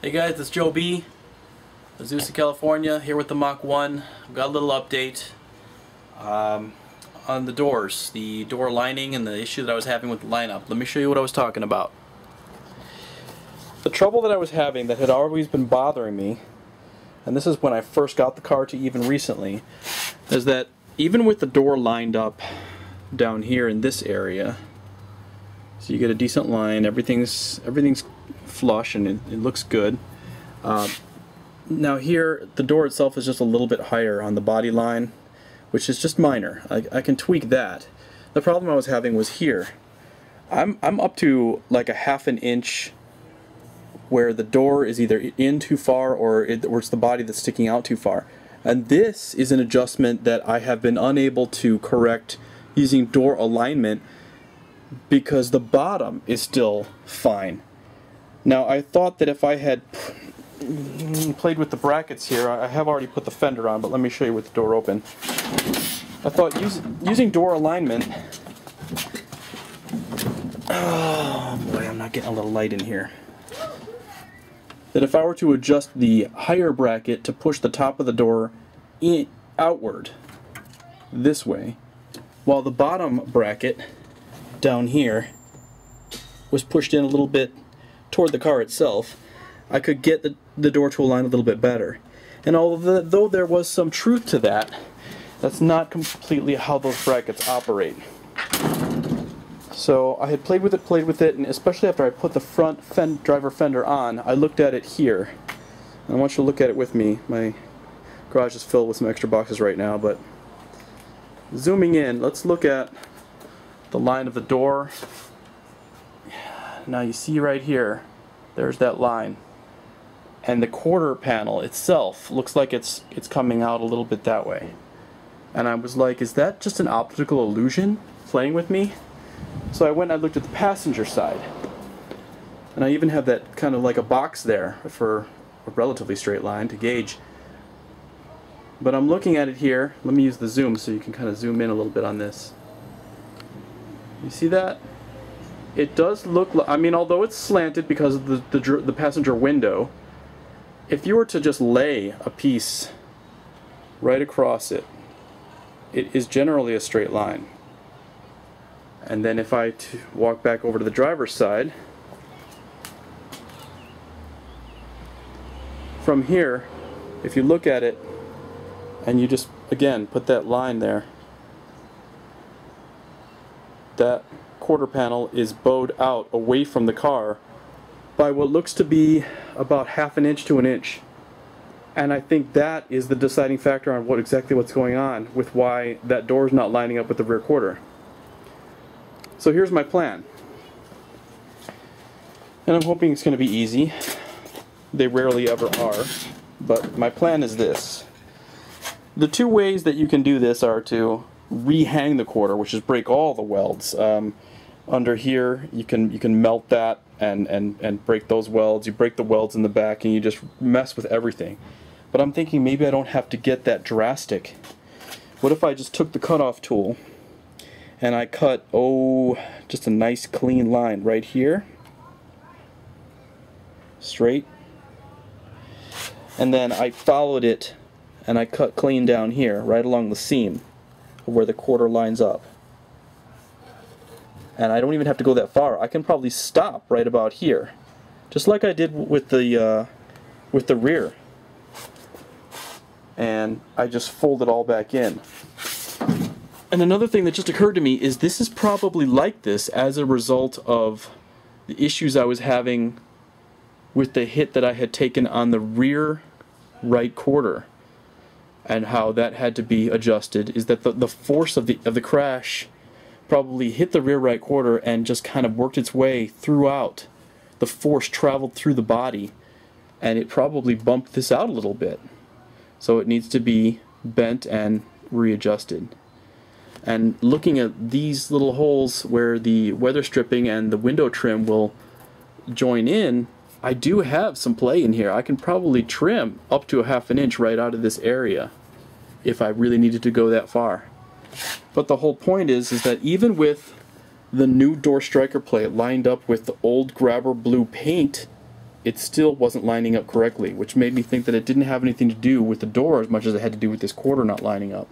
Hey guys, it's Joe B. Azusa, California, here with the Mach 1. I've got a little update on the doors, the door lining and the issue that I was having with the lineup. Let me show you what I was talking about. The trouble that I was having that had always been bothering me, and this is when I first got the car to even recently, is that even with the door lined up down here in this area, so you get a decent line, everything's flush and it looks good. Now here, the door itself is just a little bit higher on the body line, which is just minor. I can tweak that. The problem I was having was here. I'm up to like a half an inch where the door is either in too far or it's the body that's sticking out too far. And this is an adjustment that I have been unable to correct using door alignment because the bottom is still fine. Now I thought that if I had played with the brackets here, I have already put the fender on, but let me show you with the door open. I thought using door alignment, oh boy, I'm not getting a little light in here, that if I were to adjust the higher bracket to push the top of the door outward this way, while the bottom bracket down here was pushed in a little bit toward the car itself, I could get the door to align a little bit better. And although there was some truth to that, that's not completely how those brackets operate. So I had played with it, and especially after I put the front driver fender on, I looked at it here. And I want you to look at it with me. My garage is filled with some extra boxes right now, but zooming in, let's look at the line of the door. Now you see right here, there's that line. And the quarter panel itself looks like it's coming out a little bit that way. And I was like, is that just an optical illusion playing with me? So I went and I looked at the passenger side. And I even have that kind of like a box there for a relatively straight line to gauge. But I'm looking at it here. Let me use the zoom so you can kind of zoom in a little bit on this. You see that? It does look like, I mean, although it's slanted because of the passenger window, if you were to just lay a piece right across it, it is generally a straight line. And then if I walk back over to the driver's side, from here, if you look at it and you just, again, put that line there, that quarter panel is bowed out away from the car by what looks to be about half an inch to an inch. And I think that is the deciding factor on exactly what's going on with why that door is not lining up with the rear quarter. So here's my plan. And I'm hoping it's going to be easy. They rarely ever are. But my plan is this. The two ways that you can do this are to rehang the quarter, which is break all the welds. Under here, you can melt that and break those welds. You break the welds in the back and you just mess with everything. But I'm thinking maybe I don't have to get that drastic. What if I just took the cutoff tool and I cut, just a nice clean line right here, straight, and then I followed it and I cut clean down here, right along the seam where the quarter lines up. And I don't even have to go that far. I can probably stop right about here, just like I did with the rear. And I just fold it all back in. And another thing that just occurred to me is this is probably like this as a result of the issues I was having with the hit that I had taken on the rear right quarter, and how that had to be adjusted. Is that the force of the crash probably hit the rear right quarter and just kind of worked its way throughout. The force traveled through the body and it probably bumped this out a little bit. So it needs to be bent and readjusted. And looking at these little holes where the weather stripping and the window trim will join in, I do have some play in here. I can probably trim up to a half an inch right out of this area if I really needed to go that far. But the whole point is that even with the new door striker plate lined up with the old grabber blue paint it still wasn't lining up correctly, which made me think that it didn't have anything to do with the door as much as it had to do with this quarter not lining up.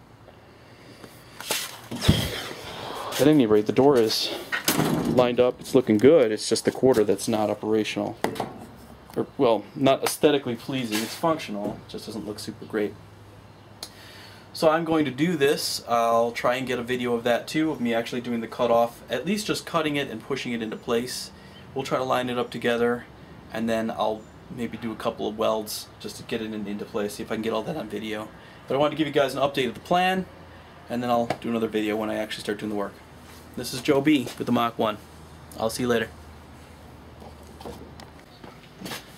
At any rate, the door is lined up, it's looking good, it's just the quarter that's not operational. Or, well, not aesthetically pleasing, it's functional, it just doesn't look super great. So I'm going to do this. I'll try and get a video of that too, of me actually doing the cutoff, at least just cutting it and pushing it into place. We'll try to line it up together, and then I'll maybe do a couple of welds just to get it into place, see if I can get all that on video. But I wanted to give you guys an update of the plan, and then I'll do another video when I actually start doing the work. This is Joe B with the Mach 1. I'll see you later.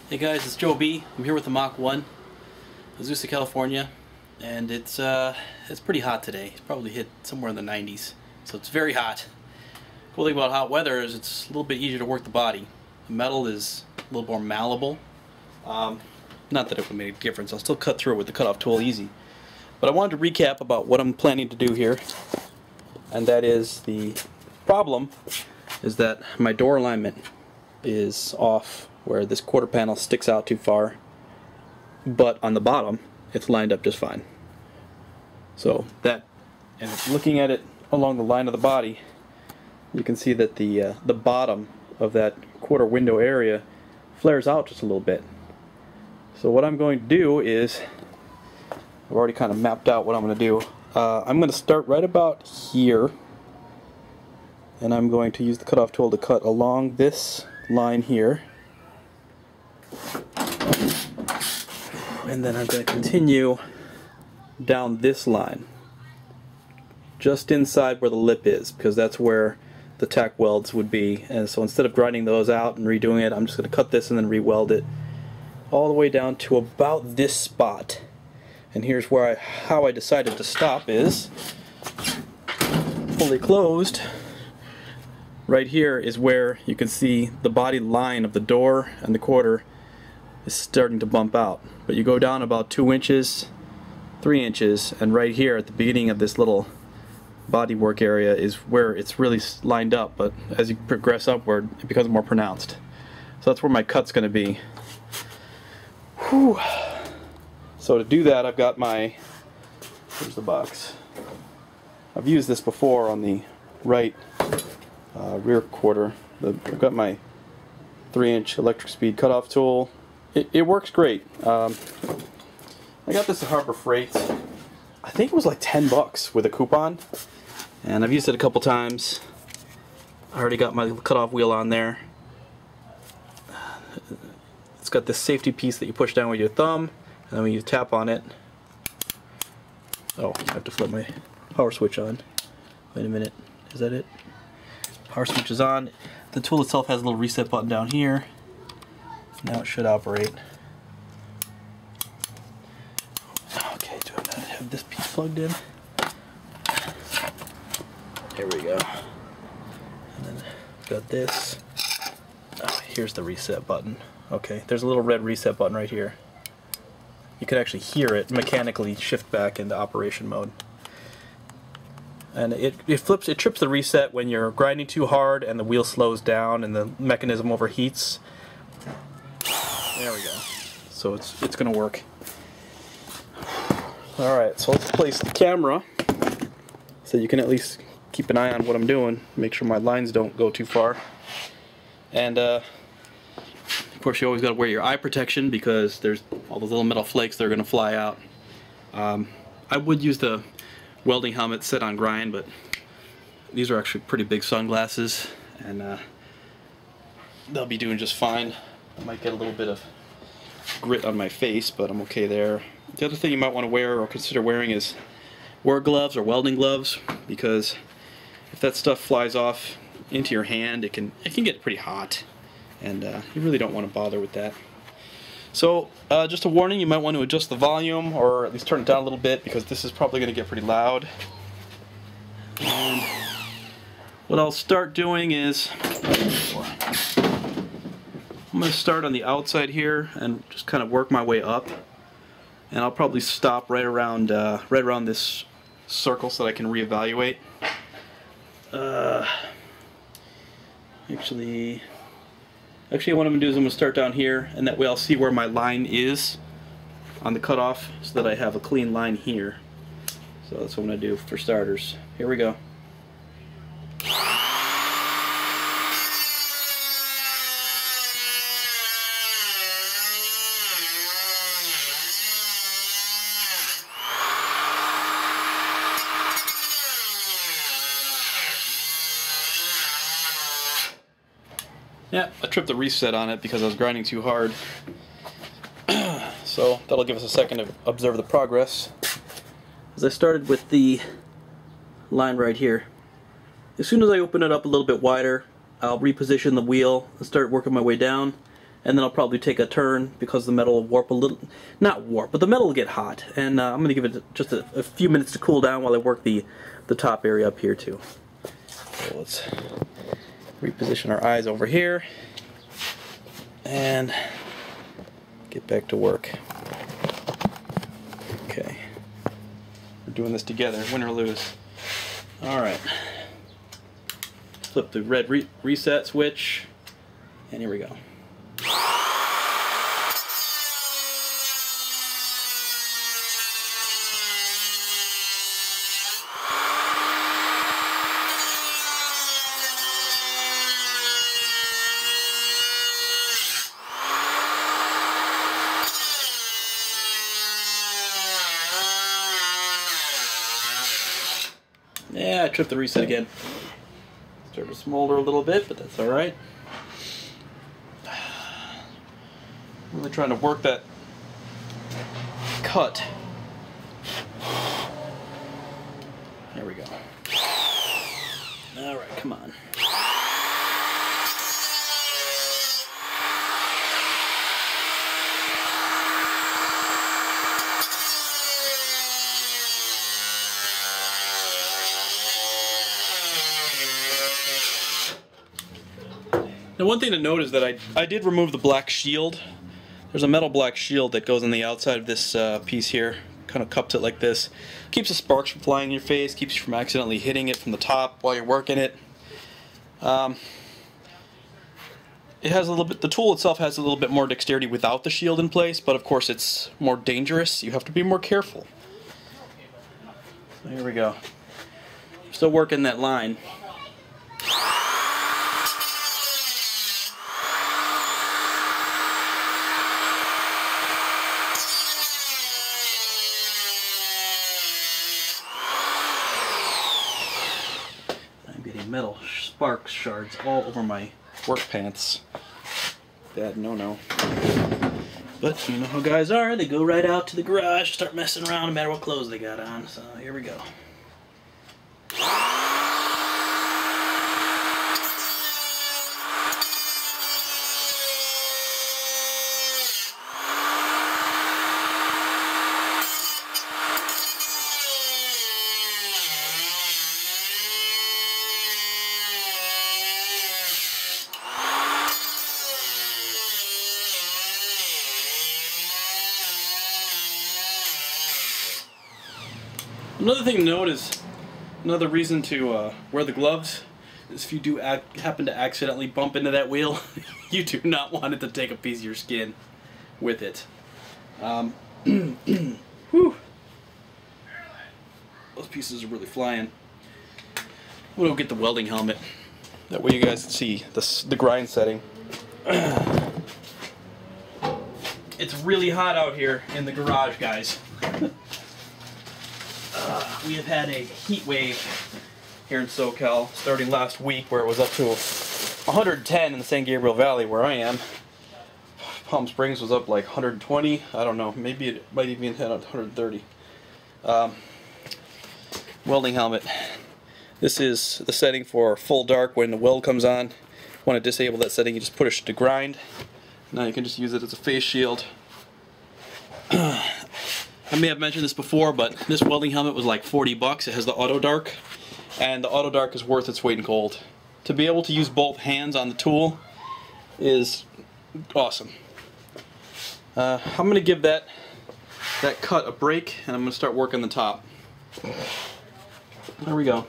Hey guys, it's Joe B. I'm here with the Mach 1, Azusa, California. And it's pretty hot today. It's probably hit somewhere in the 90s, so it's very hot. Cool thing about hot weather is it's a little bit easier to work the body. The metal is a little more malleable. Not that it would make a difference. I'll still cut through it with the cutoff tool easy. But I wanted to recap about what I'm planning to do here, and that is the problem is that my door alignment is off, where this quarter panel sticks out too far, but on the bottom it's lined up just fine. So that, and looking at it along the line of the body, you can see that the bottom of that quarter window area flares out just a little bit. So what I'm going to do is, I've already kind of mapped out what I'm going to do. I'm going to start right about here, and I'm going to use the cutoff tool to cut along this line here. And then I'm going to continue down this line, just inside where the lip is, because that's where the tack welds would be. And so instead of grinding those out and redoing it, I'm just going to cut this and then re-weld it all the way down to about this spot. And here's where how I decided to stop is, fully closed, right here is where you can see the body line of the door and the quarter is starting to bump out. But you go down about 2 inches, 3 inches, and right here at the beginning of this little bodywork area is where it's really lined up, but as you progress upward it becomes more pronounced. So that's where my cut's going to be. Whew. So to do that, I've got my, here's the box. I've used this before on the right rear quarter. I've got my 3-inch electric speed cutoff tool. It works great. I got this at Harbor Freight. I think it was like 10 bucks with a coupon, and I've used it a couple times. I already got my cutoff wheel on there. It's got this safety piece that you push down with your thumb, and then when you tap on it, oh, I have to flip my power switch on. Wait a minute, is that it? Power switch is on. The tool itself has a little reset button down here. Now it should operate. Okay, do I not have this piece plugged in? Here we go. And then I've got this. Oh, here's the reset button. Okay, there's a little red reset button right here. You can actually hear it mechanically shift back into operation mode. And it trips the reset when you're grinding too hard and the wheel slows down and the mechanism overheats. There we go. So it's gonna work. Alright, so let's place the camera so you can at least keep an eye on what I'm doing, make sure my lines don't go too far. And of course you always gotta wear your eye protection because there's all those little metal flakes that are gonna fly out. I would use the welding helmet set on grind, but these are actually pretty big sunglasses, and they'll be doing just fine. I might get a little bit of grit on my face, but I'm okay there. The other thing you might want to wear or consider wearing is work gloves or welding gloves, because if that stuff flies off into your hand, it can get pretty hot, and you really don't want to bother with that. So just a warning, you might want to adjust the volume or at least turn it down a little bit, because this is probably going to get pretty loud. And what I'll start doing is I'm going to start on the outside here and just kind of work my way up, and I'll probably stop right around this circle so that I can reevaluate. Actually, Actually, what I'm going to do is I'm going to start down here, and that way I'll see where my line is on the cutoff so that I have a clean line here. So that's what I'm going to do for starters. Here we go. Yeah, I tripped the reset on it because I was grinding too hard. So that'll give us a second to observe the progress. As I started with the line right here, as soon as I open it up a little bit wider, I'll reposition the wheel and start working my way down, and then I'll probably take a turn because the metal will warp a little, not warp, but the metal will get hot, and I'm going to give it just a few minutes to cool down while I work the top area up here too. So let's reposition our eyes over here and get back to work. Okay, we're doing this together, win or lose. Alright, flip the red reset switch, and here we go. Yeah, I tripped the reset again. Started to smolder a little bit, but that's alright. Really trying to work that cut. There we go. Alright, come on. Now, one thing to note is that I did remove the black shield. There's a metal black shield that goes on the outside of this piece here. Kind of cups it like this. Keeps the sparks from flying in your face, keeps you from accidentally hitting it from the top while you're working it. It has a little bit, the tool itself has a little bit more dexterity without the shield in place, but of course it's more dangerous. You have to be more careful. So here we go. Still working that line. Metal sparks shards all over my work pants. Bad no-no. But you know how guys are, they go right out to the garage, start messing around no matter what clothes they got on. So here we go. Another thing to note is, another reason to wear the gloves is if you do happen to accidentally bump into that wheel, you do not want it to take a piece of your skin with it. Whew. Those pieces are really flying. I'm gonna go get the welding helmet. That way you guys can see the grind setting. It's really hot out here in the garage, guys. We have had a heat wave here in SoCal starting last week where it was up to 110 in the San Gabriel Valley where I am. Palm Springs was up like 120. I don't know. Maybe it might even hit 130. Welding helmet. This is the setting for full dark when the weld comes on. Want to disable that setting, you just push to grind. Now you can just use it as a face shield. I may have mentioned this before, but this welding helmet was like 40 bucks. It has the auto dark, and the auto dark is worth its weight in gold. To be able to use both hands on the tool is awesome. I'm going to give that cut a break, and I'm going to start working the top. There we go.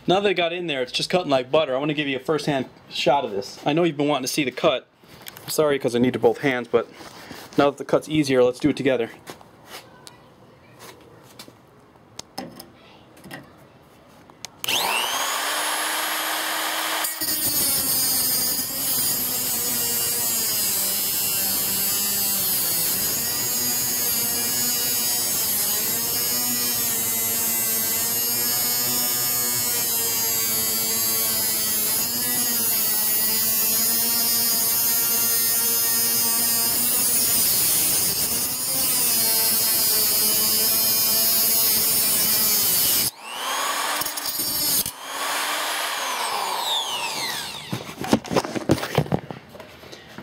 Now that it got in there, it's just cutting like butter. I want to give you a first-hand shot of this. I know you've been wanting to see the cut. I'm sorry because I need both hands, but now that the cut's easier, let's do it together.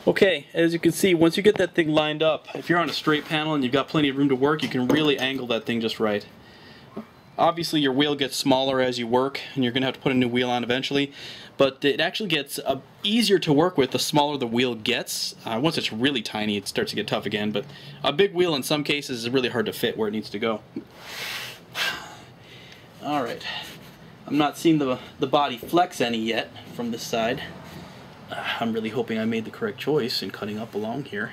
Okay, as you can see, once you get that thing lined up, if you're on a straight panel and you've got plenty of room to work, you can really angle that thing just right. Obviously your wheel gets smaller as you work, and you're going to have to put a new wheel on eventually, but it actually gets easier to work with the smaller the wheel gets. Once it's really tiny, it starts to get tough again, but a big wheel in some cases is really hard to fit where it needs to go. Alright, I'm not seeing the body flex any yet from this side. I'm really hoping I made the correct choice in cutting up along here.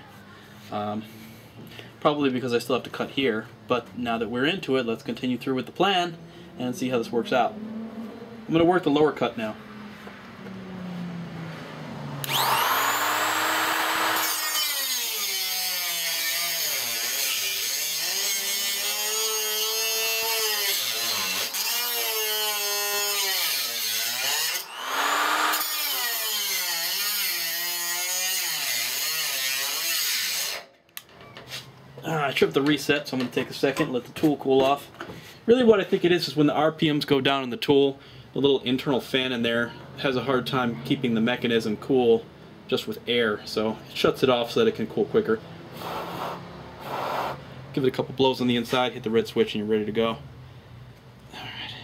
Probably because I still have to cut here, but now that we're into it, let's continue through with the plan and see how this works out. I'm going to work the lower cut now. I tripped the reset, so I'm going to take a second, let the tool cool off. Really what I think it is when the RPMs go down in the tool, the little internal fan in there has a hard time keeping the mechanism cool just with air, so it shuts it off so that it can cool quicker. Give it a couple blows on the inside, hit the red switch, and you're ready to go. Alright.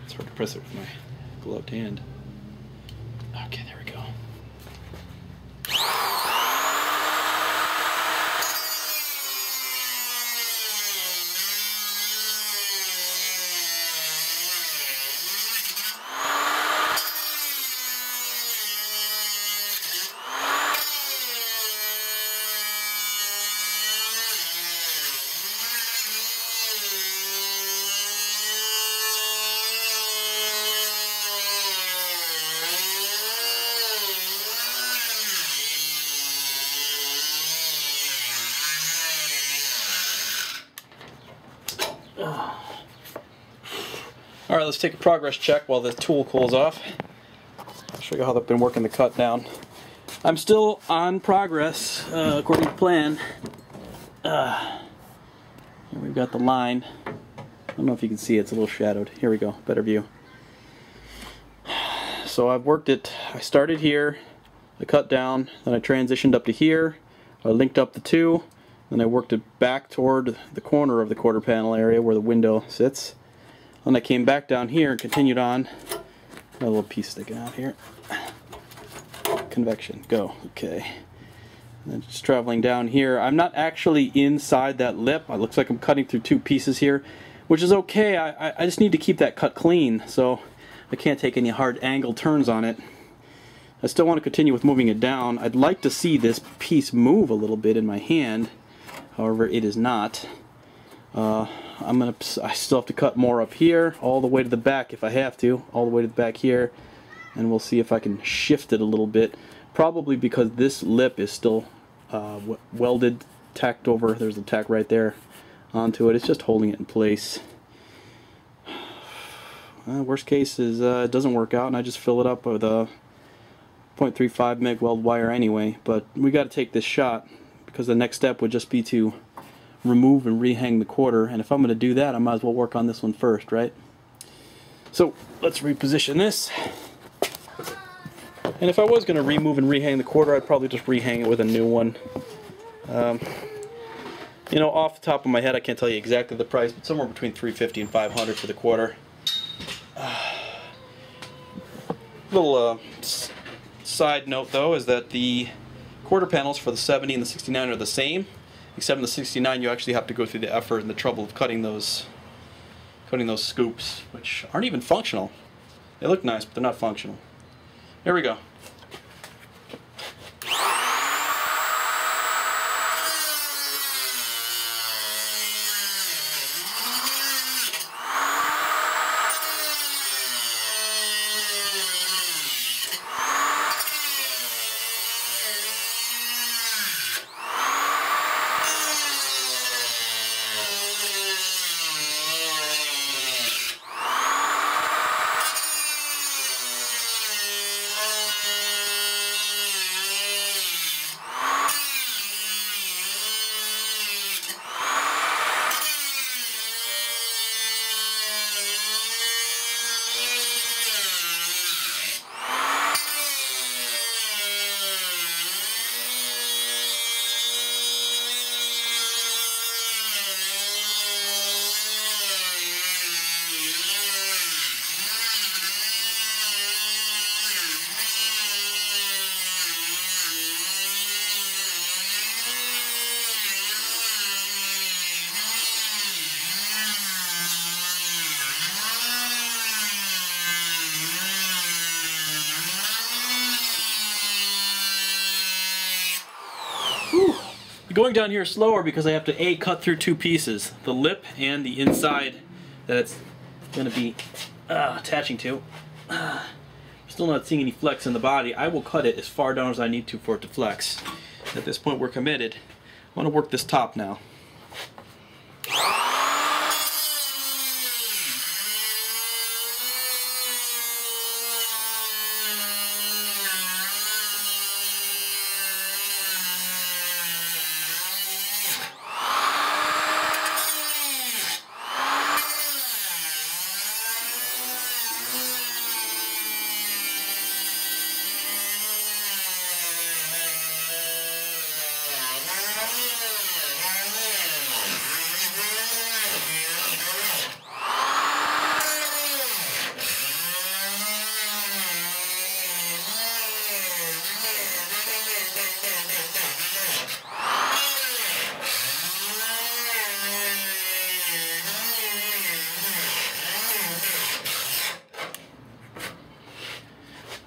It's hard to press it with my gloved hand. Okay, there we go. Alright, let's take a progress check while the tool cools off. I'll show you how I've been working the cut down. I'm still on progress, according to plan. Here we've got the line. I don't know if you can see it, it's a little shadowed. Here we go, better view. So I've worked it, I started here, I cut down, then I transitioned up to here, I linked up the two, then I worked it back toward the corner of the quarter panel area where the window sits. Then I came back down here and continued on. Got a little piece sticking out here. Convection, go, okay. And then just traveling down here. I'm not actually inside that lip. It looks like I'm cutting through two pieces here, which is okay. I just need to keep that cut clean, so I can't take any hard angle turns on it. I still want to continue with moving it down. I'd like to see this piece move a little bit in my hand. However, it is not. I still have to cut more up here, all the way to the back if I have to, all the way to the back here, and we'll see if I can shift it a little bit. Probably because this lip is still welded, tacked over. There's a tack right there onto it. It's just holding it in place. Worst case is it doesn't work out, and I just fill it up with a 0.35 meg weld wire anyway. But we got to take this shot because the next step would just be to remove and rehang the quarter, and if I'm going to do that, I might as well work on this one first, right? So let's reposition this. And if I was going to remove and rehang the quarter, I'd probably just rehang it with a new one. You know, off the top of my head, I can't tell you exactly the price, but somewhere between $350 and $500 for the quarter. Little side note though is that the quarter panels for the 70 and the 69 are the same, except in the 69 you actually have to go through the effort and the trouble of cutting those Cutting those scoops, which aren't even functional. They look nice, but they're not functional. There we go. Going down here slower because I have to cut through two pieces, the lip and the inside that it's going to be attaching to. Still not seeing any flex in the body. I will cut it as far down as I need to for it to flex. At this point we're committed. I want to work this top now.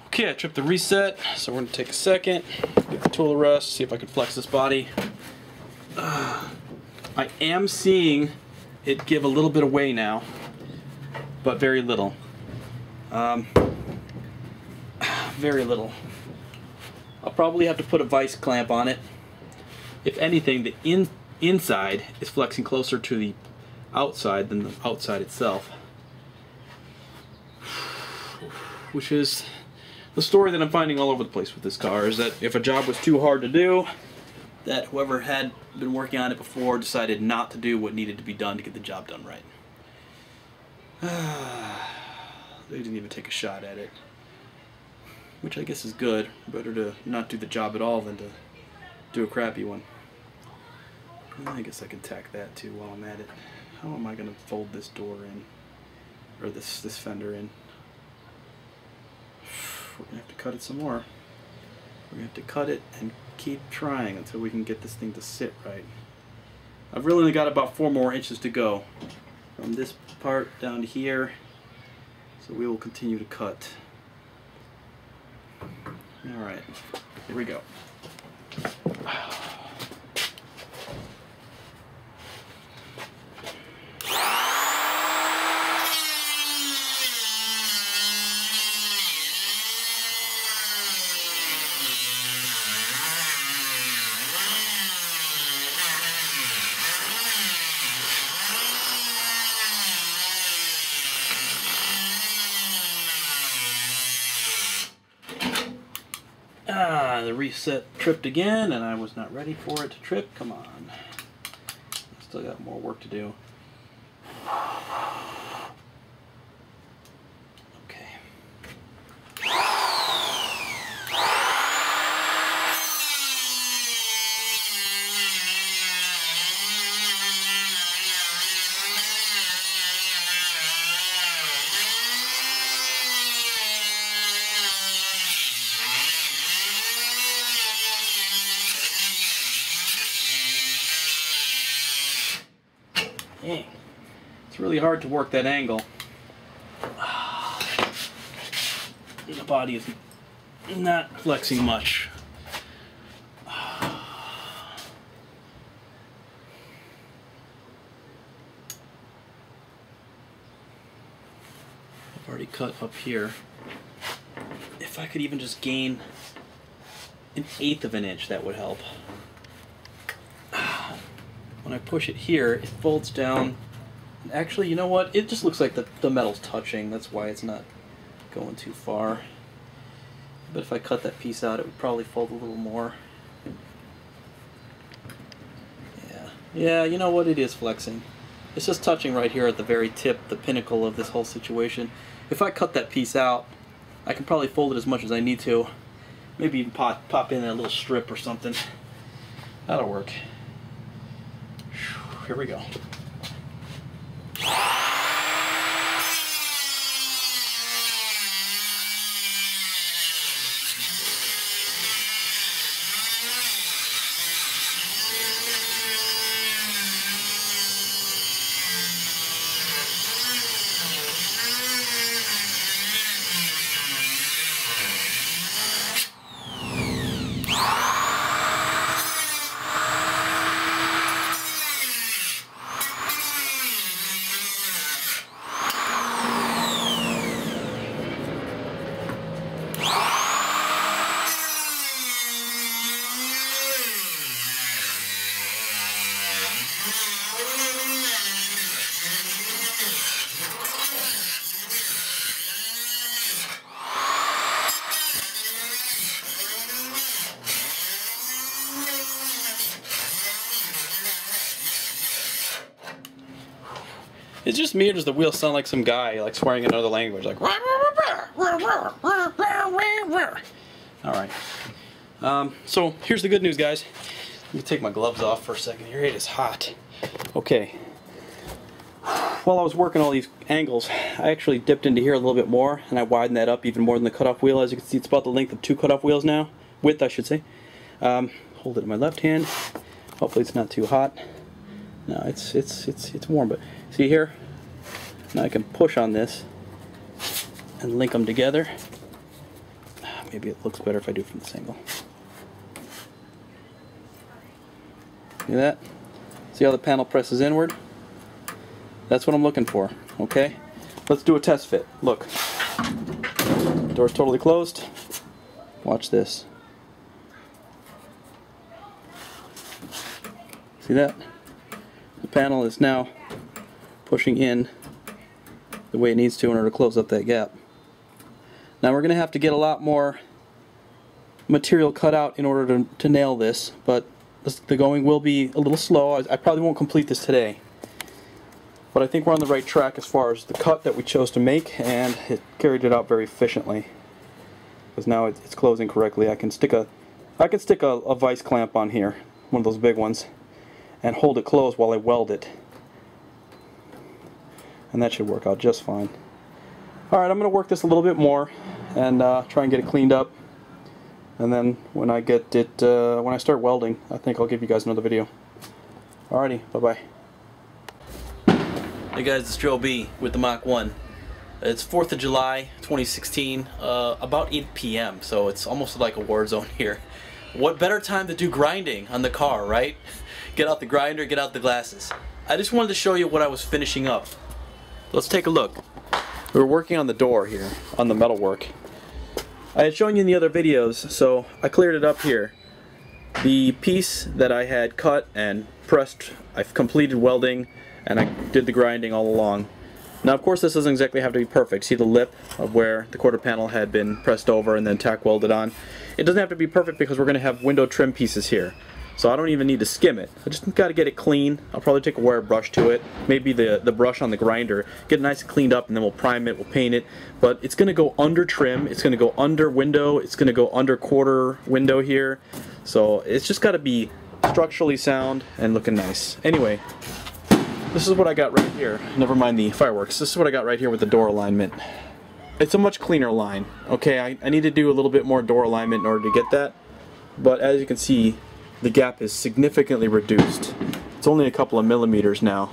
Okay, I tripped the reset, so we're going to take a second, give the tool a rest, see if I can flex this body. I am seeing it give a little bit away now, but very little. Very little. I'll probably have to put a vice clamp on it. If anything, the inside is flexing closer to the outside than the outside itself. Which is the story that I'm finding all over the place with this car, is that if a job was too hard to do, that whoever had been working on it before decided not to do what needed to be done to get the job done right. They didn't even take a shot at it. Which I guess is good. Better to not do the job at all than to do a crappy one. I guess I can tack that too while I'm at it. How am I going to fold this door in? Or this fender in? We're going to have to cut it some more. We're going to have to cut it and keep trying until we can get this thing to sit right. I've really only got about 4 more inches to go from this part down to here, so we will continue to cut. Alright, here we go. The reset tripped again, and I was not ready for it to trip. Come on. Still got more work to do. Okay. really hard to work that angle. The body is not flexing much. I've already cut up here. If I could even just gain 1/8 of an inch, that would help. When I push it here, it folds down. And actually, you know what? It just looks like the metal's touching. That's why it's not going too far. But if I cut that piece out, it would probably fold a little more. Yeah, you know what? It is flexing. It's just touching right here at the very tip, the pinnacle of this whole situation. If I cut that piece out, I can probably fold it as much as I need to. Maybe even pop in a little strip or something. That'll work. Here we go. Is it just me, or does the wheel sound like some guy like swearing in another language, like? All right. So here's the good news, guys. Let me take my gloves off for a second here. It is hot. Okay. While I was working all these angles, I actually dipped into here a little bit more, and I widened that up even more than the cutoff wheel. As you can see, it's about the length of 2 cutoff wheels now. Width, I should say. Hold it in my left hand. Hopefully it's not too hot. No, it's warm, but see here? Now I can push on this and link them together. Maybe it looks better if I do it from this angle. See that? See how the panel presses inward? That's what I'm looking for, okay? Let's do a test fit. Look. Door's totally closed. Watch this. See that? The panel is now pushing in the way it needs to in order to close up that gap. Now we're going to have to get a lot more material cut out in order to nail this, but the going will be a little slow. I probably won't complete this today, but I think we're on the right track as far as the cut that we chose to make, and it carried it out very efficiently. Because now it's closing correctly. I can stick a vice clamp on here, one of those big ones, and hold it closed while I weld it. And that should work out just fine. Alright, I'm going to work this a little bit more and try and get it cleaned up. And then when I get it, when I start welding, I think I'll give you guys another video. Alrighty, bye-bye. Hey guys, it's Joe B with the Mach 1. It's 4th of July, 2016, about 8 p.m., so it's almost like a war zone here. What better time to do grinding on the car, right? Get out the grinder, get out the glasses. I just wanted to show you what I was finishing up. Let's take a look. We were working on the door here, on the metal work. I had shown you in the other videos, so I cleared it up here. The piece that I had cut and pressed, I've completed welding, and I did the grinding all along. Now of course this doesn't exactly have to be perfect. See the lip of where the quarter panel had been pressed over and then tack welded on? It doesn't have to be perfect because we're going to have window trim pieces here. So I don't even need to skim it. I just got to get it clean. I'll probably take a wire brush to it, maybe the brush on the grinder, get it nice and cleaned up, and then we'll prime it, we'll paint it. But it's going to go under trim, it's going to go under window, it's going to go under quarter window here. So it's just got to be structurally sound and looking nice. Anyway, this is what I got right here. Never mind the fireworks. This is what I got right here with the door alignment. It's a much cleaner line. Okay, I need to do a little bit more door alignment in order to get that. But as you can see, the gap is significantly reduced. It's only a couple of millimeters now.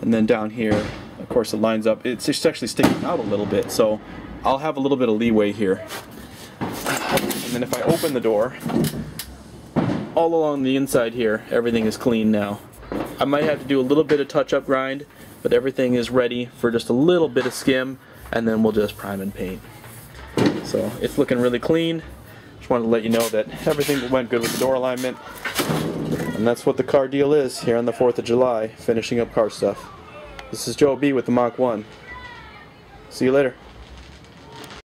And then down here, of course, it lines up. It's just actually sticking out a little bit, so I'll have a little bit of leeway here. And then if I open the door, all along the inside here, everything is clean now. I might have to do a little bit of touch-up grind, but everything is ready for just a little bit of skim, and then we'll just prime and paint. So it's looking really clean. Just wanted to let you know that everything went good with the door alignment. And that's what the car deal is here on the 4th of July, finishing up car stuff. This is Joe B with the Mach 1. See you later.